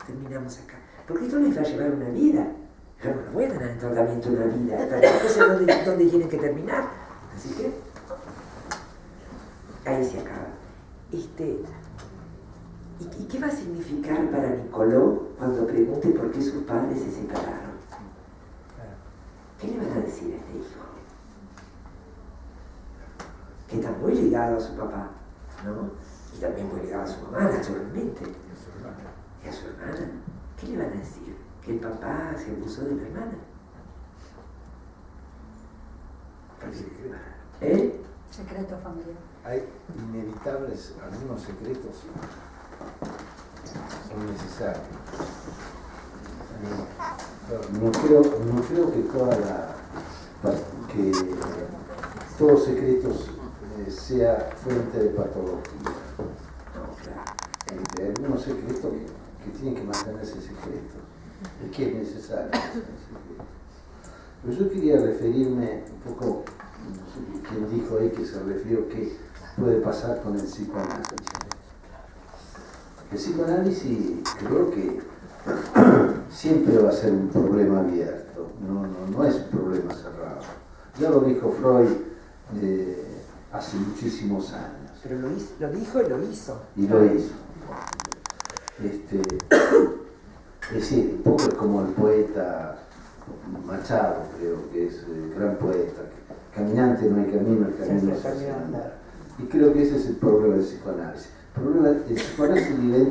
terminamos acá. Porque esto les va a llevar una vida. Yo no voy a tener en tratamiento una vida, tampoco sé dónde tienen que terminar. Así que ahí se acaba. ¿Y qué va a significar para Nicoló cuando pregunte por qué sus padres se separaron? ¿Qué le van a decir a este hijo? Que está muy ligado a su papá, ¿no? Y también muy ligado a su mamá, naturalmente. Y a su hermana. ¿Qué le van a decir? Que el papá se abusó de la hermana. Secreto familiar. Hay inevitables, algunos secretos son necesarios. No creo que que todos secretos sea fuente de patología. Hay algunos secretos que tienen que mantenerse secretos y que es necesario. Pero yo quería referirme un poco, no sé quién dijo ahí que se refirió qué puede pasar con el psicoanálisis. El psicoanálisis creo que siempre va a ser un problema abierto, no es un problema cerrado. Ya lo dijo Freud hace muchísimos años. Pero lo dijo y lo hizo. Y lo hizo. Es decir, un poco es como el poeta Machado, creo que es el gran poeta. Caminante no hay camino, el camino se hace andar. Y creo que ese es el problema del psicoanálisis. El problema del psicoanálisis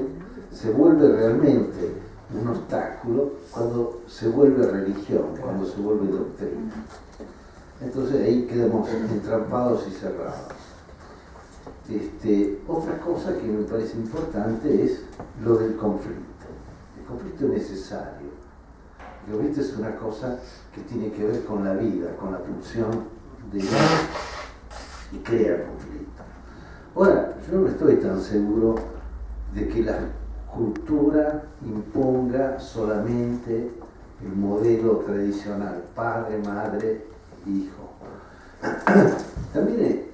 se vuelve realmente un obstáculo cuando se vuelve religión, cuando se vuelve doctrina. Entonces ahí quedamos entrampados y cerrados. Otra cosa que me parece importante es lo del conflicto. El conflicto es necesario. El conflicto es una cosa que tiene que ver con la vida, con la pulsión de vida y crea conflicto. Ahora, yo no estoy tan seguro de que la cultura imponga solamente el modelo tradicional, padre, madre, hijo. También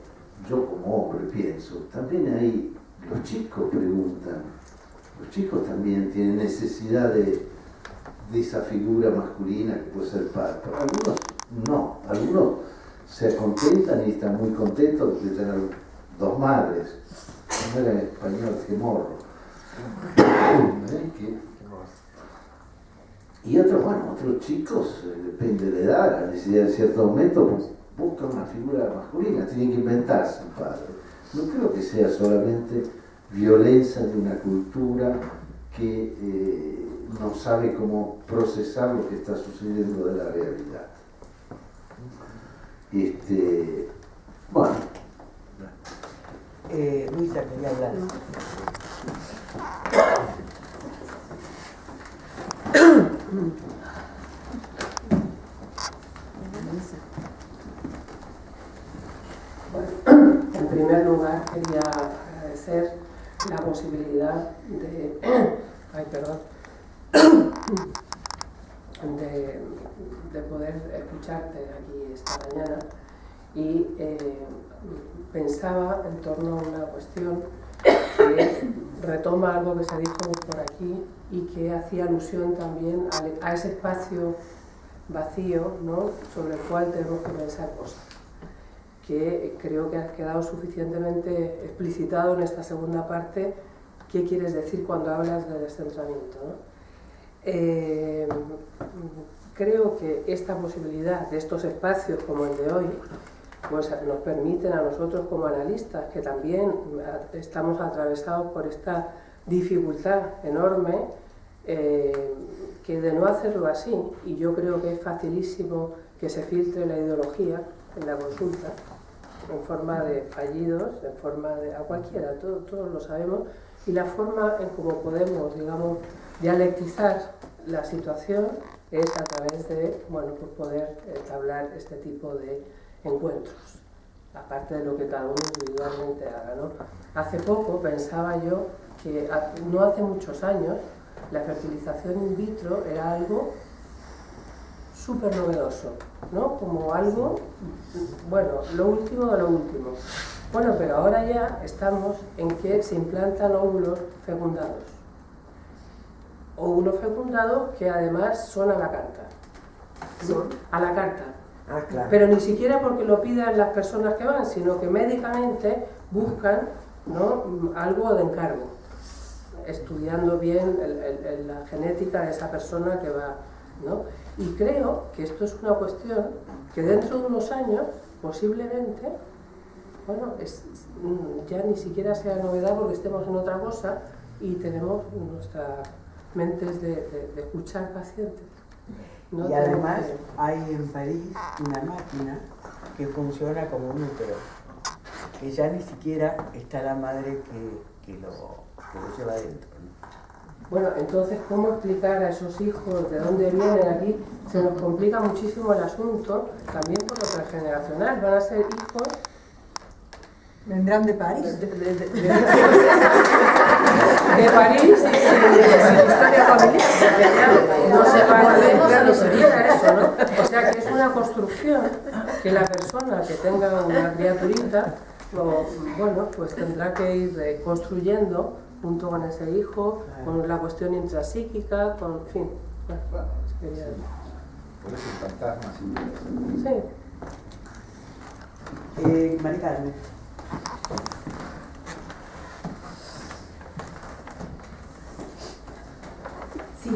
yo como hombre pienso, también ahí los chicos preguntan, los chicos también tienen necesidad de esa figura masculina que puede ser padre, pero algunos no, algunos se contentan y están muy contentos de tener dos madres, no era en español, que morro. Y otros chicos, depende de la edad, la necesidad de cierto momento, pues, buscan una figura masculina, tienen que inventarse un padre. No creo que sea solamente violencia de una cultura que no sabe cómo procesar lo que está sucediendo de la realidad. Bueno. Luisa quería hablar. En primer lugar, quería agradecer la posibilidad de, de poder escucharte aquí esta mañana y pensaba en torno a una cuestión que retoma algo que se dijo por aquí y que hacía alusión también a ese espacio vacío, ¿no?, sobre el cual tenemos que pensar cosas, que creo que ha quedado suficientemente explicitado en esta segunda parte. ¿Qué quieres decir cuando hablas de descentramiento, ¿no? Creo que esta posibilidad de estos espacios como el de hoy pues nos permiten a nosotros como analistas, que también estamos atravesados por esta dificultad enorme, que de no hacerlo así, y yo creo que es facilísimo que se filtre la ideología en la consulta, en forma de fallidos, en forma de a cualquiera, todos lo sabemos, y la forma en cómo podemos, digamos, dialectizar la situación es a través de, bueno, pues poder entablar este tipo de encuentros, aparte de lo que cada uno individualmente haga, ¿no? Hace poco pensaba yo que no hace muchos años la fertilización in vitro era algo súper novedoso, ¿no? Como algo, bueno, lo último de lo último. Bueno, pero ahora ya estamos en que se implantan óvulos fecundados. o unos fecundados que además son a la carta. ¿Son? A la carta. Ah, claro. Pero ni siquiera porque lo pidan las personas que van, sino que médicamente buscan, ¿no?, algo de encargo, estudiando bien la genética de esa persona que va, ¿no? Y creo que esto es una cuestión que dentro de unos años, posiblemente, bueno, ya ni siquiera sea novedad porque estemos en otra cosa y tenemos nuestras mentes de escuchar pacientes, ¿no? Y además hay en París una máquina que funciona como un útero, que ya ni siquiera está la madre que lo lleva dentro, ¿no? Bueno, entonces, ¿cómo explicar a esos hijos de dónde vienen aquí? Se nos complica muchísimo el asunto, también por lo transgeneracional. Van a ser hijos... ¿Vendrán de París? De París y sin historia familiar. No se va ni siquiera eso, ¿no? O sea que es una construcción que la persona que tenga una criaturita, bueno, pues tendrá que ir construyendo junto con ese hijo, con la cuestión intrapsíquica, con, en fin. Bueno, sería... Por eso el fantasma sin Sí. María Carmen. Sí,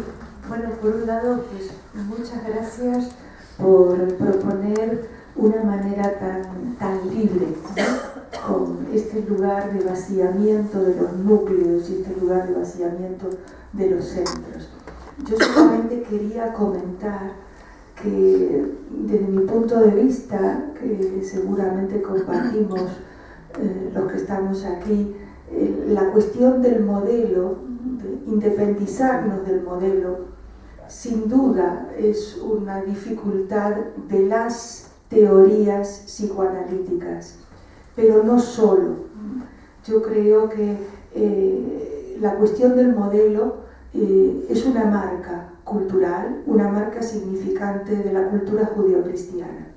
bueno, por un lado, pues muchas gracias por proponer una manera tan libre, ¿no?, con este lugar de vaciamiento de los núcleos y este lugar de vaciamiento de los centros. Yo solamente quería comentar que desde mi punto de vista, que seguramente compartimos los que estamos aquí, la cuestión del modelo, de independizarnos del modelo, sin duda es una dificultad de las teorías psicoanalíticas, pero no solo. Yo creo que la cuestión del modelo es una marca cultural, una marca significante de la cultura judeocristiana,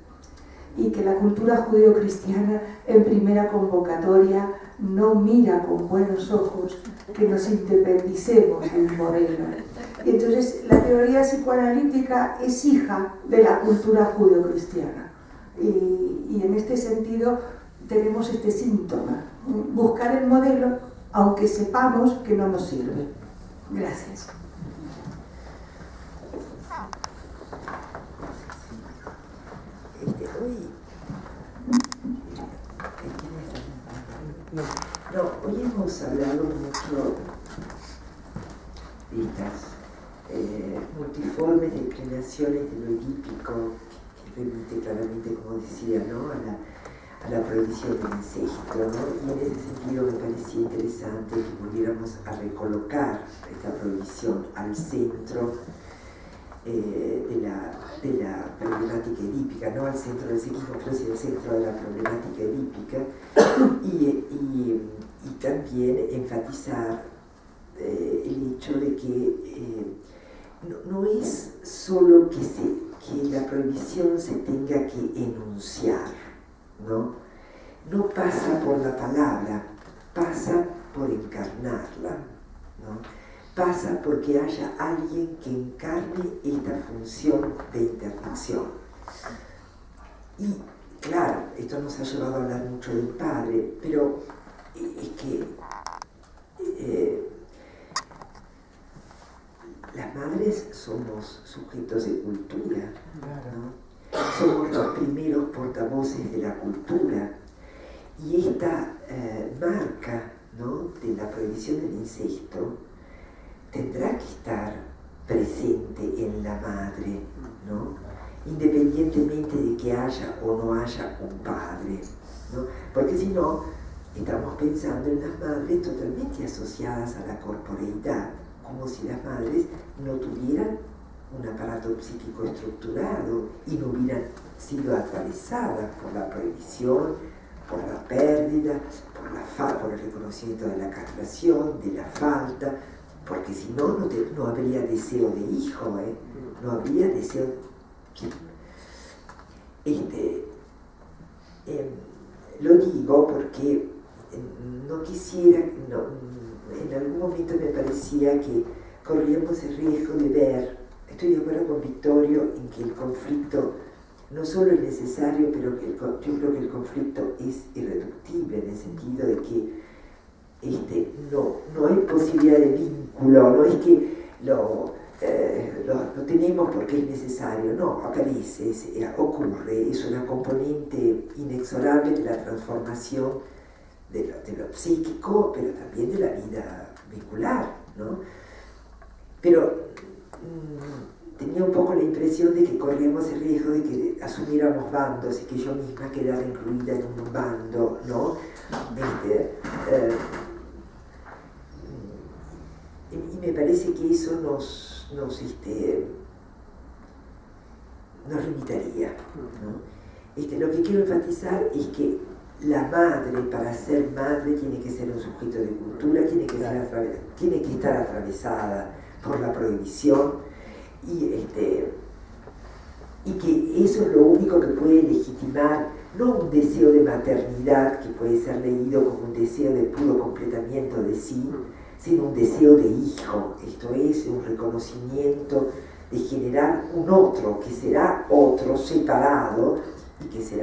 y que la cultura judeocristiana en primera convocatoria no mira con buenos ojos que nos independicemos de un modelo. Entonces, la teoría psicoanalítica es hija de la cultura judeocristiana, y en este sentido tenemos este síntoma, buscar el modelo aunque sepamos que no nos sirve. Gracias. Hoy hemos hablado mucho de estas multiformes declinaciones de lo edípico, que remite claramente, como decía, ¿no?, a la prohibición del incesto, ¿no? Y en ese sentido me parecía interesante que volviéramos a recolocar esta prohibición al centro de la problemática edípica, no al centro del psiquismo, pero sí al centro de la problemática edípica, y también enfatizar el hecho de que no es solo que la prohibición se tenga que enunciar, no pasa por la palabra, pasa por encarnarla, ¿no? Pasa porque haya alguien que encarne esta función de interdicción. Y claro, esto nos ha llevado a hablar mucho del padre, pero es que las madres somos sujetos de cultura, ¿no? Somos los primeros portavoces de la cultura, y esta marca, ¿no?, de la prohibición del incesto tendrá que estar presente en la madre, ¿no?, independientemente de que haya o no haya un padre, ¿no? Porque si no, estamos pensando en las madres totalmente asociadas a la corporeidad, como si las madres no tuvieran un aparato psíquico estructurado y no hubieran sido atravesadas por la prohibición, por la pérdida, por el reconocimiento de la castración, de la falta, porque si no, no habría deseo de hijo, no habría deseo. Lo digo porque no quisiera, en algún momento me parecía que corríamos el riesgo de ver, estoy de acuerdo con Victorio en que el conflicto no solo es necesario, pero yo creo que el conflicto es irreductible en el sentido de que no hay posibilidad de vínculo, no es que lo tenemos porque es necesario, no, aparece, ocurre, es una componente inexorable de la transformación de lo psíquico, pero también de la vida vincular, ¿no? Pero tenía un poco la impresión de que corríamos el riesgo de que asumiéramos bandos y que yo misma quedara incluida en un bando, ¿no? Y me parece que eso nos limitaría, ¿no? Lo que quiero enfatizar es que la madre, para ser madre, tiene que ser un sujeto de cultura, tiene que estar atravesada por la prohibición, y que eso es lo único que puede legitimar, no un deseo de maternidad que puede ser leído como un deseo de puro completamiento de sí, sino un deseo de hijo, esto es, un reconocimiento de generar un otro, que será otro separado y que se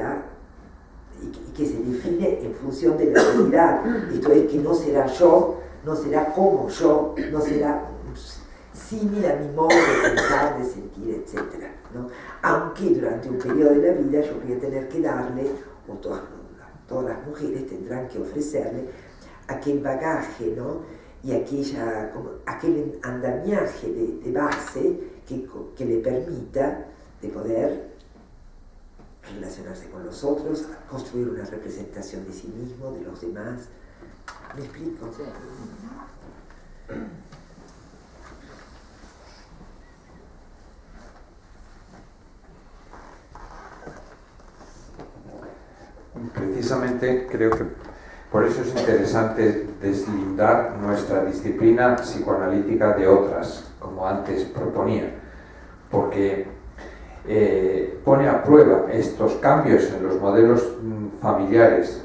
define en función de la realidad, esto es, que no será yo, no será como yo, no será símil a mi modo de pensar, de sentir, etc., ¿no? Aunque durante un periodo de la vida yo voy a tener que darle, o todas las mujeres tendrán que ofrecerle, aquel bagaje, ¿no? Y aquel andamiaje de base que le permita de poder relacionarse con los otros, construir una representación de sí mismo, de los demás. ¿Me explico? Sí. Precisamente creo que por eso es interesante deslindar nuestra disciplina psicoanalítica de otras, como antes proponía, porque pone a prueba estos cambios en los modelos familiares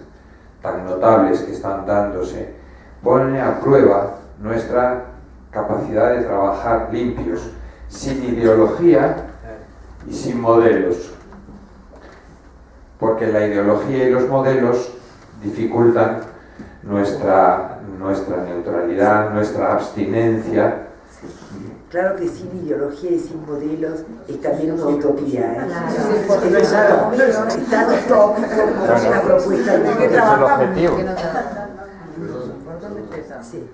tan notables que están dándose, pone a prueba nuestra capacidad de trabajar limpios, sin ideología y sin modelos, porque la ideología y los modelos dificultan nuestra neutralidad, nuestra abstinencia. Claro que sin ideología y sin modelos es también una utopía, ¿eh? Porque no es tan utópico como una propuesta de que trabajamos. Sí.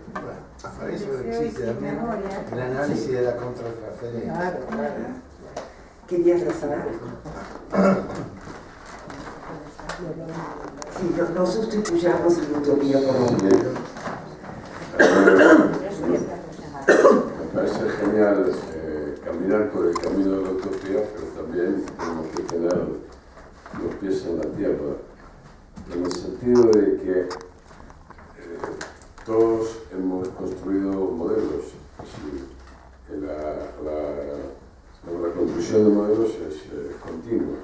Para eso existe también el análisis de la contratransferencia. Claro. ¿Querías decir algo? Sí, no sustituyamos la utopía por un modelo. Me parece genial caminar por el camino de la utopía, pero también tenemos que tener los pies en la tierra, en el sentido de que todos hemos construido modelos. Es decir, la construcción de modelos es continua.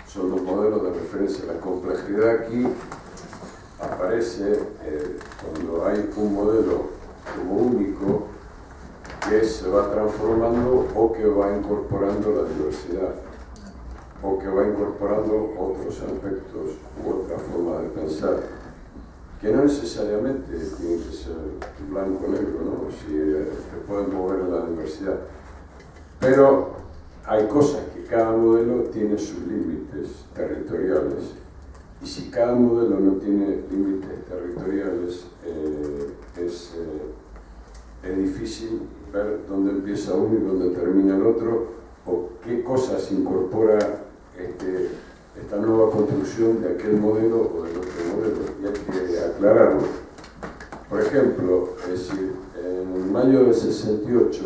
Son los modelos de referencia. La complejidad aquí aparece cuando hay un modelo como único que se va transformando o que va incorporando la diversidad o que va incorporando otros aspectos u otra forma de pensar, que no necesariamente tiene que ser blanco o negro, ¿no? Si se pueden mover en la diversidad. Pero hay cosas que cada modelo tiene sus límites territoriales, y si cada modelo no tiene límites territoriales, es difícil ver dónde empieza uno y dónde termina el otro, o qué cosas incorpora esta nueva construcción de aquel modelo o del otro modelo, y hay que aclararlo. Por ejemplo, es decir, en mayo del 68,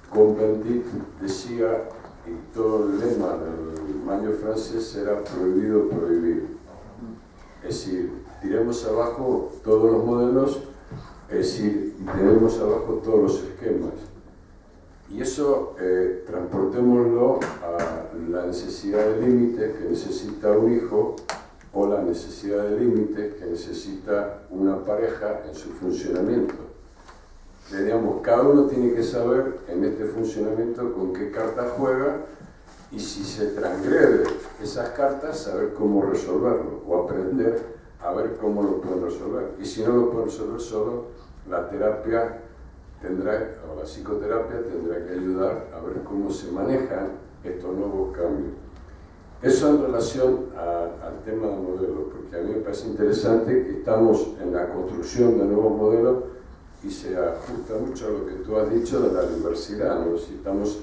Cohn-Bendit decía, y todo el lema del mayo francés era prohibido prohibir. Es decir, tiremos abajo todos los modelos, es decir, tenemos abajo todos los esquemas. Y eso transportémoslo a la necesidad de límites que necesita un hijo, o la necesidad de límites que necesita una pareja en su funcionamiento. digamos, cada uno tiene que saber en este funcionamiento con qué cartas juega y si se transgrede esas cartas, saber cómo resolverlo o aprender a ver cómo lo pueden resolver. Y si no lo pueden resolver solo, la terapia o la psicoterapia tendrá que ayudar a ver cómo se manejan estos nuevos cambios. Eso en relación al tema de modelos, porque a mí me parece interesante que estamos en la construcción de nuevos modelos y se ajusta mucho a lo que tú has dicho de la diversidad, ¿no? Si estamos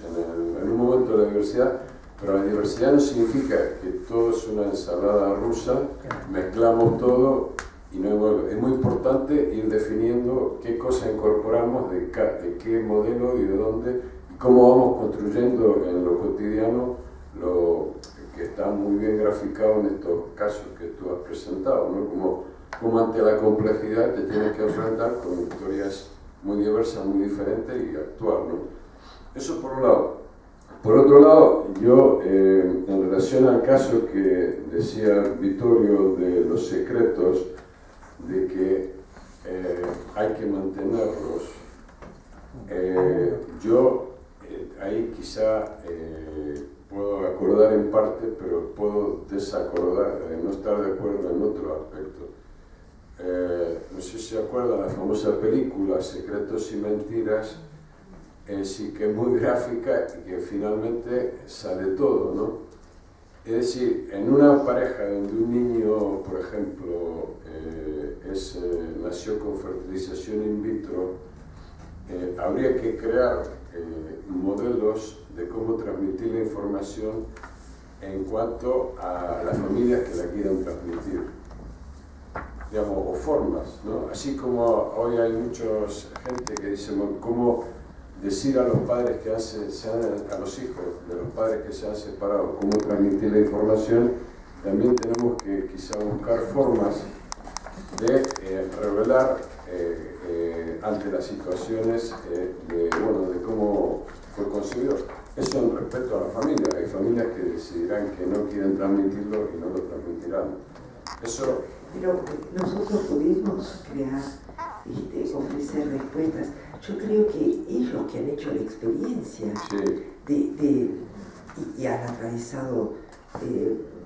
en un momento de la diversidad, pero la diversidad no significa que todo es una ensalada rusa, mezclamos todo y no hay modelo. Es muy importante ir definiendo qué cosas incorporamos, de qué modelo y de dónde, y cómo vamos construyendo en lo cotidiano lo que está muy bien graficado en estos casos que tú has presentado, ¿no? Como ante la complejidad te tienes que enfrentar con historias muy diversas, muy diferentes y actuar, ¿no? Eso por un lado. Por otro lado, yo, en relación al caso que decía Vittorio de los secretos, de que hay que mantenerlos, yo ahí quizá puedo acordar en parte, pero puedo desacordar, no estar de acuerdo en otro aspecto. No sé si se acuerdan la famosa película Secretos y Mentiras, sí que es muy gráfica y que finalmente sale todo, ¿no? Es decir, en una pareja donde un niño, por ejemplo, nació con fertilización in vitro, habría que crear modelos de cómo transmitir la información en cuanto a las familias que la quieran transmitir, digamos, o formas, ¿no? Así como hoy hay mucha gente que dice, ¿cómo decir a los padres que a los hijos de los padres que se han separado cómo transmitir la información? También tenemos que quizá buscar formas de revelar ante las situaciones de cómo fue concebido. Eso en respeto a la familia. Hay familias que decidirán que no quieren transmitirlo y no lo transmitirán. Eso. Pero nosotros pudimos crear, ofrecer respuestas. Yo creo que ellos que han hecho la experiencia y han atravesado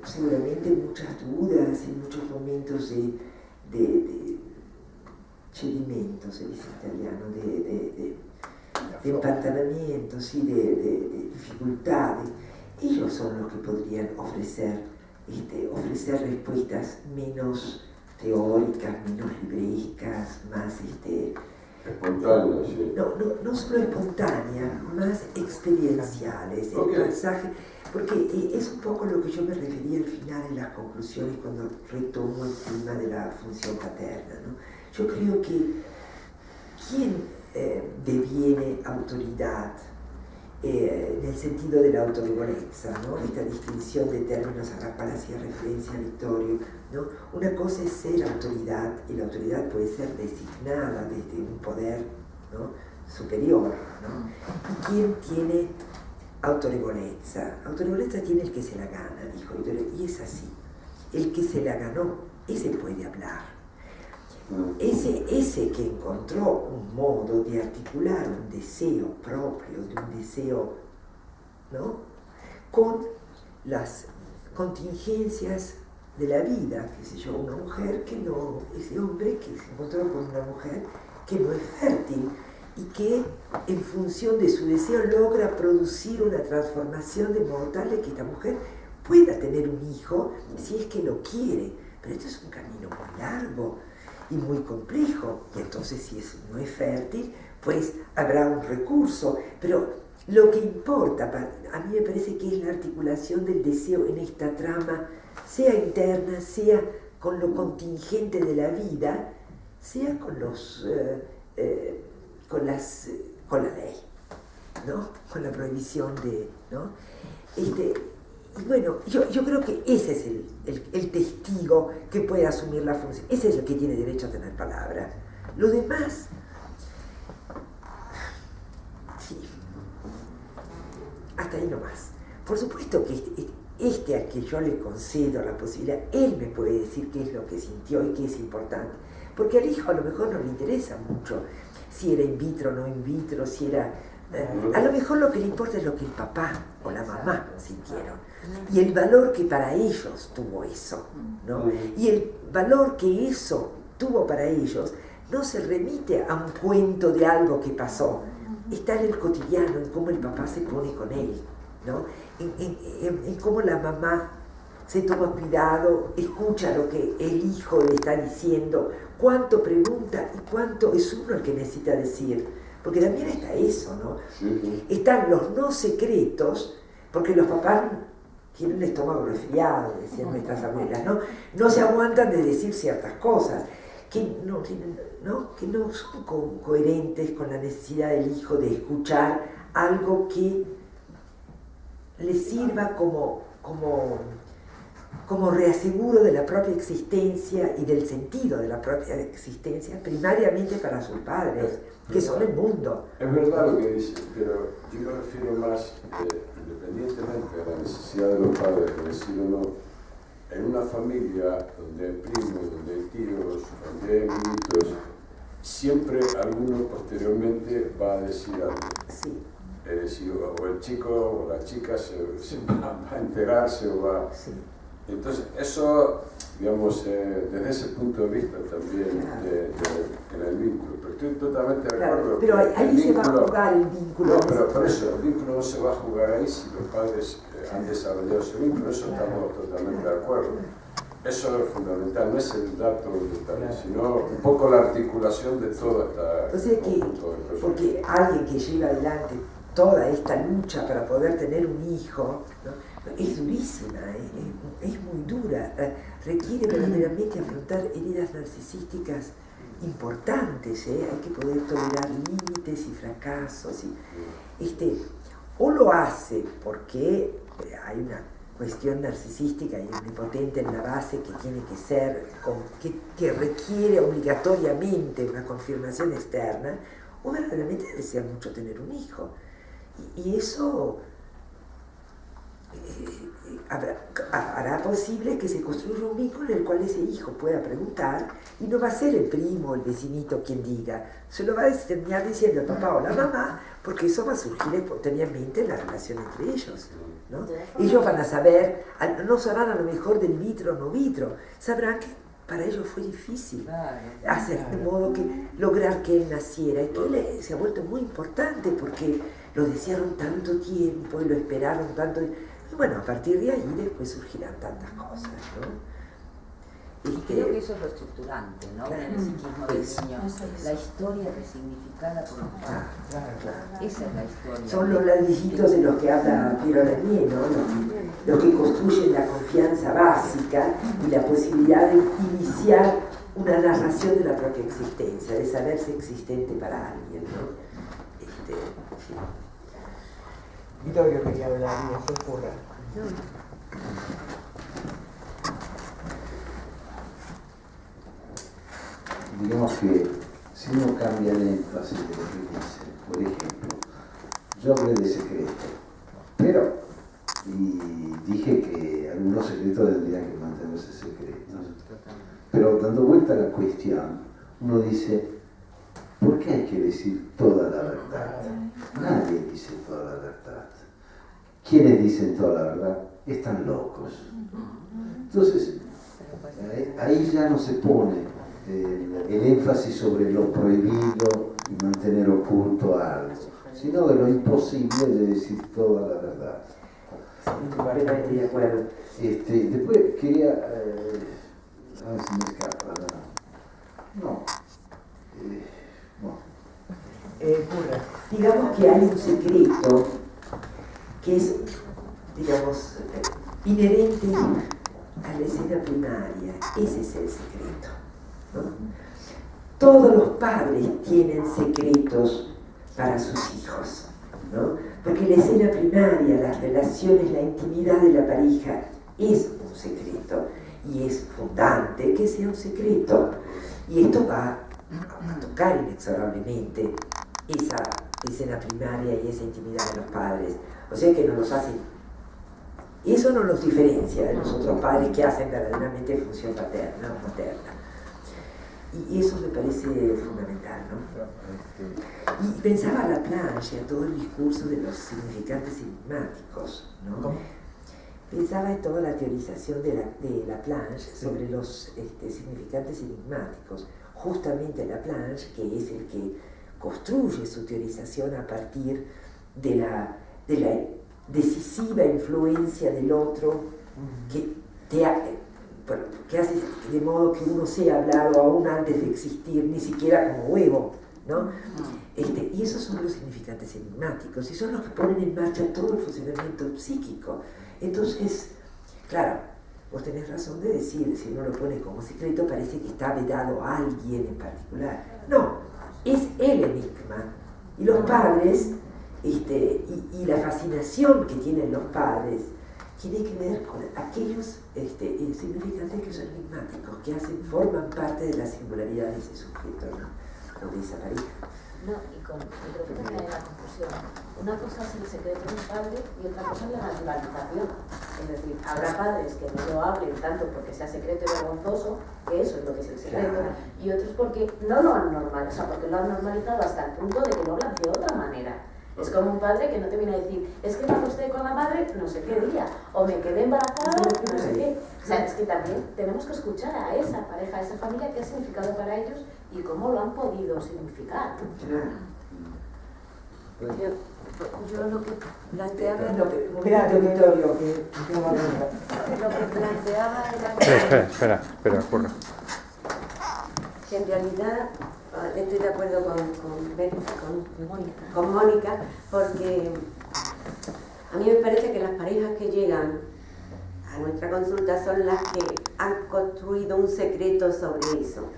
seguramente muchas dudas y muchos momentos de cedimento, se dice en italiano, de empantanamiento, sí, de dificultades. Ellos son los que podrían ofrecer respuestas menos teóricas, menos librescas, más espontáneas, sí. No solo espontáneas, más experienciales, el pasaje, porque es un poco lo que yo me refería al final en las conclusiones cuando retomo el tema de la función paterna, ¿no? Yo creo que ¿quién deviene autoridad en el sentido de la autorrevolezza, ¿no? Esta distinción de términos a la cual hacía referencia Vittorio, ¿no? Una cosa es ser autoridad, y la autoridad puede ser designada desde un poder, ¿no? superior, ¿no? ¿Y quién tiene autorrevolezza? Autorrevolezza tiene el que se la gana, dijo Vittorio, y es así. El que se la ganó, ese puede hablar. Ese que encontró un modo de articular un deseo propio, de un deseo, ¿no? con las contingencias de la vida, qué sé yo, una mujer que no, ese hombre que se encontró con una mujer que no es fértil y que en función de su deseo logra producir una transformación de modo tal de que esta mujer pueda tener un hijo si es que lo quiere, pero esto es un camino muy largo y muy complejo, y entonces si no es fértil, pues habrá un recurso, pero lo que importa, a mí me parece que es la articulación del deseo en esta trama, sea interna, sea con lo contingente de la vida, sea con con la ley, ¿no? Con la prohibición de, ¿no? Y bueno, yo creo que ese es el testigo que puede asumir la función. Ese es el que tiene derecho a tener palabra. Lo demás, sí, hasta ahí nomás. Por supuesto que este al que yo le concedo la posibilidad, él me puede decir qué es lo que sintió y qué es importante. porque al hijo a lo mejor no le interesa mucho si era in vitro o no in vitro, si era... a lo mejor lo que le importa es lo que el papá o la mamá sintieron y el valor que para ellos tuvo eso, ¿no? Y el valor que eso tuvo para ellos no se remite a un cuento de algo que pasó, está en el cotidiano, en cómo el papá se pone con él, ¿no? En cómo la mamá se toma cuidado, escucha lo que el hijo le está diciendo, cuánto pregunta y cuánto es uno el que necesita decir. Porque también está eso, ¿no? Están los no secretos, porque los papás tienen un estómago resfriado, decían nuestras abuelas, ¿no? No se aguantan de decir ciertas cosas, que no son coherentes con la necesidad del hijo de escuchar algo que le sirva como reaseguro de la propia existencia y del sentido de la propia existencia, primariamente para sus padres, que son el mundo. Es verdad lo que dice, pero yo me refiero más, independientemente de la necesidad de los padres de decir o no, en una familia donde hay primos, donde hay tíos, donde hay amiguitos, siempre alguno posteriormente va a decir algo. Sí. Es decir, o el chico o la chica se va a enterarse o va... Sí. Entonces, eso, digamos, desde ese punto de vista también en el vínculo. Pero estoy totalmente de acuerdo. Pero ahí se va a jugar el vínculo. No, pero por eso, el vínculo no se va a jugar ahí si los padres han desarrollado ese vínculo, eso estamos totalmente de acuerdo. Eso es fundamental, no es el dato detalle, sino un poco la articulación de toda esta... O sea que, porque alguien que lleva adelante toda esta lucha para poder tener un hijo, ¿no? Es durísima, es muy dura, requiere verdaderamente afrontar heridas narcisísticas importantes, hay que poder tolerar límites y fracasos, o lo hace porque hay una cuestión narcisística y omnipotente en la base que tiene que ser, que requiere obligatoriamente una confirmación externa, o verdaderamente desea mucho tener un hijo. Y eso hará posible que se construya un vínculo en el cual ese hijo pueda preguntar, y no va a ser el primo o el vecinito quien diga, se lo va a terminar diciendo el papá o la mamá, porque eso va a surgir espontáneamente en la relación entre ellos, ¿no? Ellos van a saber, no sabrán a lo mejor del vitro o no vitro, sabrán que para ellos fue difícil hacer de modo que lograr que él naciera, y que él se ha vuelto muy importante porque lo desearon tanto tiempo y lo esperaron tanto. Y bueno, a partir de ahí después surgirán tantas cosas, ¿no? Creo que eso es lo estructurante, ¿no? Claro, En el psiquismo del eso. niño, la historia resignificada por los padres. Claro. Esa es la historia. Son los ladrillitos de los que habla Piero Lanier, ¿no? Los que construyen la confianza básica y la posibilidad de iniciar una narración de la propia existencia, de saberse existente para alguien, ¿no? Sí. Vittorio quería hablar y después Curra. Digamos que si uno cambia el énfasis de lo que dice, por ejemplo, yo hablé de secreto, pero y dije que algunos secretos tendrían que mantenerse secretos. Pero dando vuelta a la cuestión, uno dice, ¿por qué hay que decir toda la verdad? Nadie dice toda la verdad. ¿Quiénes dicen toda la verdad? Están locos. Entonces, ahí ya no se pone el énfasis sobre lo prohibido y mantener oculto algo, sino de lo imposible de decir toda la verdad. Completamente de acuerdo. Después quería, a ver si me escapa, no. Curra. Digamos que hay un secreto que es, digamos, inherente a la escena primaria. Ese es el secreto, ¿no? Todos los padres tienen secretos para sus hijos, ¿no? Porque la escena primaria, las relaciones, la intimidad de la pareja es un secreto, y es fundante que sea un secreto, y esto va a tocar inexorablemente esa escena primaria y esa intimidad de los padres. O sea que no los hacen, eso no los diferencia de los otros padres que hacen verdaderamente función paterna o materna. Y eso me parece fundamental, ¿no? Y pensaba a Laplanche, a todo el discurso de los significantes enigmáticos, ¿no? ¿Cómo? Pensaba en toda la teorización de Laplanche sobre los significantes enigmáticos. Justamente Laplanche, que es el que construye su teorización a partir de la decisiva influencia del otro que hace de modo que uno sea hablado aún antes de existir, ni siquiera como huevo, ¿no? Y esos son los significantes enigmáticos y son los que ponen en marcha todo el funcionamiento psíquico. Entonces, claro, vos tenés razón de decir, si uno lo pone como secreto parece que está vedado a alguien en particular. No, es el enigma. Y los padres, y la fascinación que tienen los padres, tiene que ver con aquellos significantes que son enigmáticos, que forman parte de la singularidad de ese sujeto, ¿no? O de esa pareja. No, y creo que también hay una confusión. Una cosa es el secreto de un padre y otra cosa es la naturalización. Es decir, habrá padres que no lo hablen tanto porque sea secreto y vergonzoso, que eso es lo que es el secreto, Claro. y otros porque no lo han normalizado, o sea, porque lo han normalizado hasta el punto de que lo hablan de otra manera. Es como un padre que no te viene a decir, es que me acosté con la madre no sé qué día, o me quedé embarazada no sé qué. O sea, es que también tenemos que escuchar a esa pareja, a esa familia, qué ha significado para ellos y cómo lo han podido significar. Yo lo que planteaba Espera, Victorio, que tengo que hablar. lo que planteaba era Espera, ocurre. Que en realidad estoy de acuerdo con Mónica, porque a mí me parece que las parejas que llegan a nuestra consulta son las que han construido un secreto sobre eso,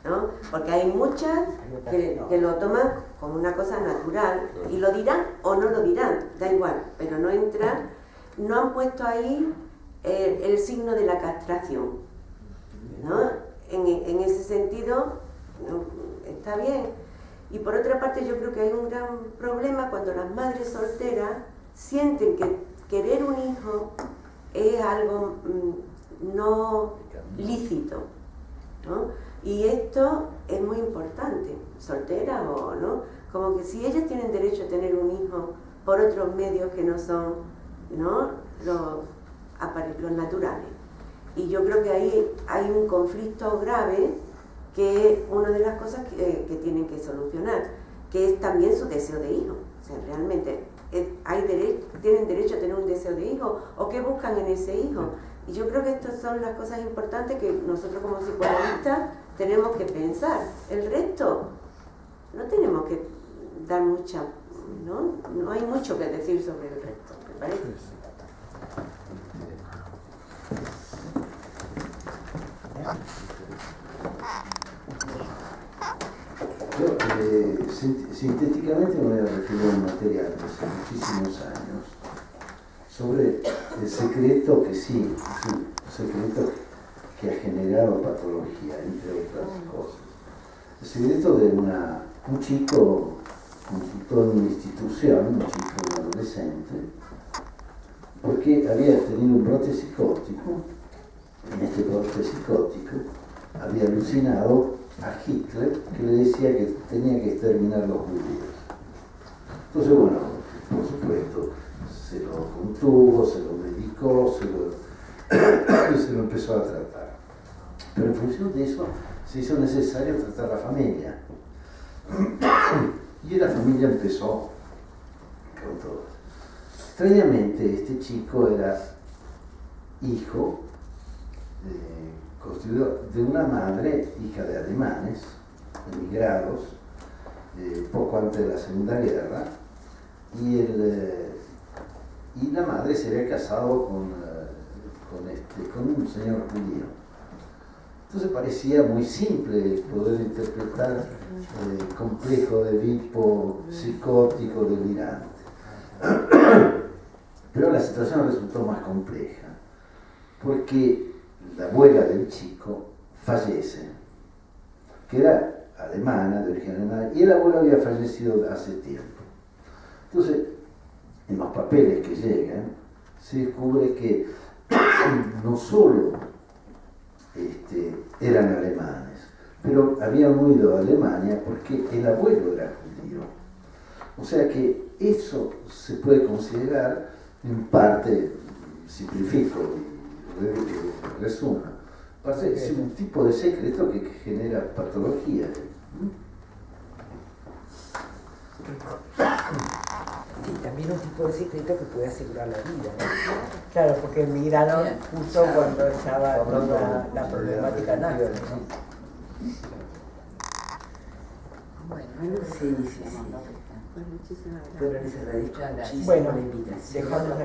¿no? Porque hay muchas que lo toman como una cosa natural y lo dirán o no lo dirán, da igual, pero no han puesto ahí el signo de la castración, ¿no? En ese sentido está bien. Y por otra parte yo creo que hay un gran problema cuando las madres solteras sienten que querer un hijo es algo no lícito, ¿no? Y esto es muy importante, solteras o no, como que si ellas tienen derecho a tener un hijo por otros medios que no son, ¿no?, los naturales. Y yo creo que ahí hay un conflicto grave que es una de las cosas que tienen que solucionar, que es también su deseo de hijo. O sea, realmente tienen derecho a tener un deseo de hijo o qué buscan en ese hijo. Y yo creo que estas son las cosas importantes que nosotros como psicoanalistas tenemos que pensar. El resto no tenemos que dar mucha, no hay mucho que decir sobre el resto, me parece. Yo sintéticamente me voy a referir a un material de hace muchísimos años sobre el secreto que sí, es un secreto que ha generado patología, entre otras cosas. El secreto de un chico consultó en una institución, un chico, un adolescente, porque había tenido un brote psicótico. En este brote psicótico había alucinado a Hitler, que le decía que tenía que exterminar los judíos. Entonces, bueno, por supuesto, se lo contuvo, se lo medicó, se lo empezó a tratar. Pero en función de eso se hizo necesario tratar a la familia. Y la familia empezó con todo. Extrañamente, este chico era hijo constituido de una madre, hija de alemanes, emigrados, poco antes de la Segunda Guerra, y la madre se había casado con un señor judío. Entonces parecía muy simple poder interpretar el complejo de Edipo psicótico delirante. Pero la situación resultó más compleja, porque la abuela del chico fallece, que era alemana, de origen alemana, y el abuelo había fallecido hace tiempo. Entonces, en los papeles que llegan, se descubre que no solo eran alemanes, pero habían huido a Alemania porque el abuelo era judío. O sea que eso se puede considerar, en parte, simplifico y resumo, es un tipo de secreto que genera patología. Sí, también un tipo de secreto que puede asegurar la vida, ¿no? Claro, porque emigraron justo cuando estaba toda la problemática nazi, ¿no? Bueno, sí. Bueno, les agradezco muchísimo Bueno, la invitación. dejamos la